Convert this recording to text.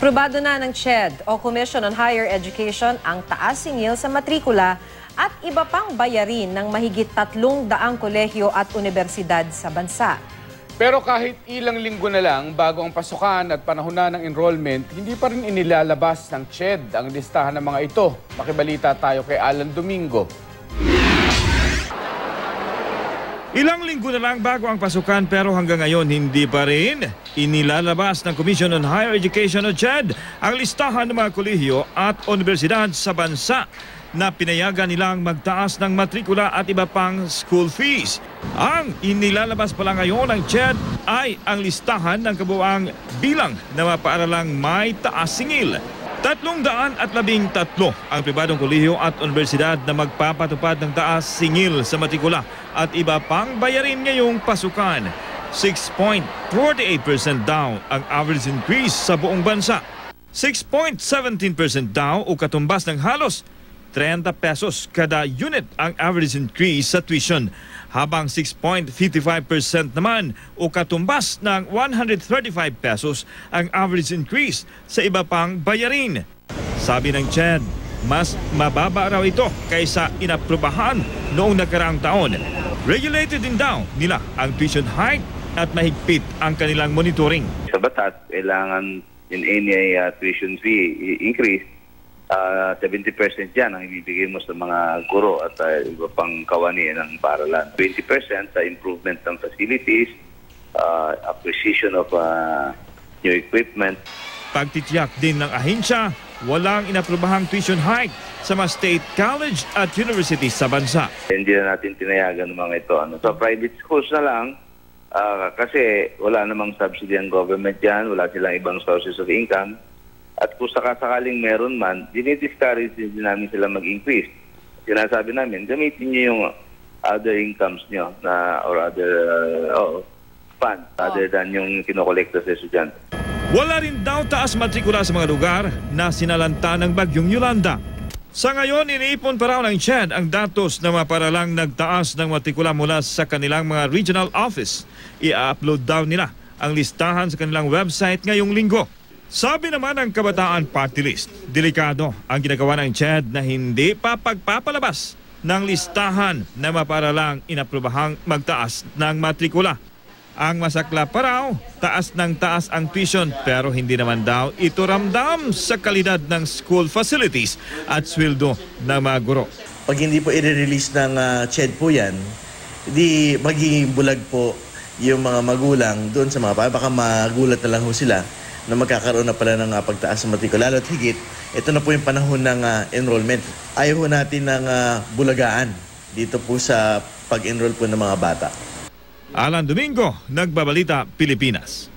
Aprobado na ng CHED o Commission on Higher Education ang taas singil sa matrikula at iba pang bayarin ng mahigit 300 kolehiyo at universidad sa bansa. Pero kahit ilang linggo na lang bago ang pasukan at panahon na ng enrollment, hindi pa rin inilalabas ng CHED ang listahan ng mga ito. Makibalita tayo kay Alan Domingo. Ilang linggo na lang bago ang pasukan pero hanggang ngayon hindi pa rin inilalabas ng Commission on Higher Education o CHED ang listahan ng mga kolehiyo at universidad sa bansa na pinayagan nilang magtaas ng matrikula at iba pang school fees. Ang inilalabas pala ngayon ng CHED ay ang listahan ng kabuuang bilang na mga paaralang may taas singil. 313 ang pribadong kolehiyo at universidad na magpapatupad ng taas singil sa matrikula at iba pang bayarin ngayong pasukan. 6.48% daw ang average increase sa buong bansa. 6.17% daw o katumbas ng halos 30 pesos kada unit ang average increase sa tuition, habang 6.55% naman o katumbas ng 135 pesos ang average increase sa iba pang bayarin. Sabi ng CHED, mas mababa raw ito kaysa inaprubahan noong nakaraang taon. Regulated din daw nila ang tuition hike at mahigpit ang kanilang monitoring. Sa batas, kailangan in any tuition fee increase, 70% yan ang ibibigay mo sa mga guro at iba pang kawani ng paaralan. 20% sa improvement ng facilities, acquisition of new equipment. Pagtitiyak din ng ahensya, walang inaprobahang tuition hike sa mga state college at universities sa bansa. Hindi na natin tinayagan ng mga ito. Sa private schools na lang, kasi wala namang subsidy ang government yan, wala silang ibang sources of income. At kung sakasakaling meron man, dinidiscourage din namin sila mag-increase. Sinasabi namin, gamitin niyo yung other incomes niyo na, or other funds other than yung kinokolekta sa estudyante. Wala rin daw taas matrikula sa mga lugar na sinalanta ng bagyong Yolanda. Sa ngayon, iniipon pa raw ng CHED ang datos na mga paralang nagtaas ng matrikula mula sa kanilang mga regional office. I-upload daw nila ang listahan sa kanilang website ngayong linggo. Sabi naman ng Kabataan Party List, delikado ang ginagawa ng CHED na hindi pa pagpapalabas ng listahan na maparalang inaprobahang magtaas ng matrikula. Ang masakla pa raw, taas ng taas ang tuition pero hindi naman daw ito ramdam sa kalidad ng school facilities at sweldo ng mga guro. Pag hindi po i-release ng CHED po yan, di magiging bulag po yung mga magulang doon sa mga baka magulat na lang ho sila na magkakaroon na pala ng pagtaas sa matrikula. Lalo't higit, ito na po yung panahon ng enrollment. Ayaw ho natin ng bulagaan dito po sa pag-enroll po ng mga bata. Alan Domingo, Nagbabalita, Pilipinas.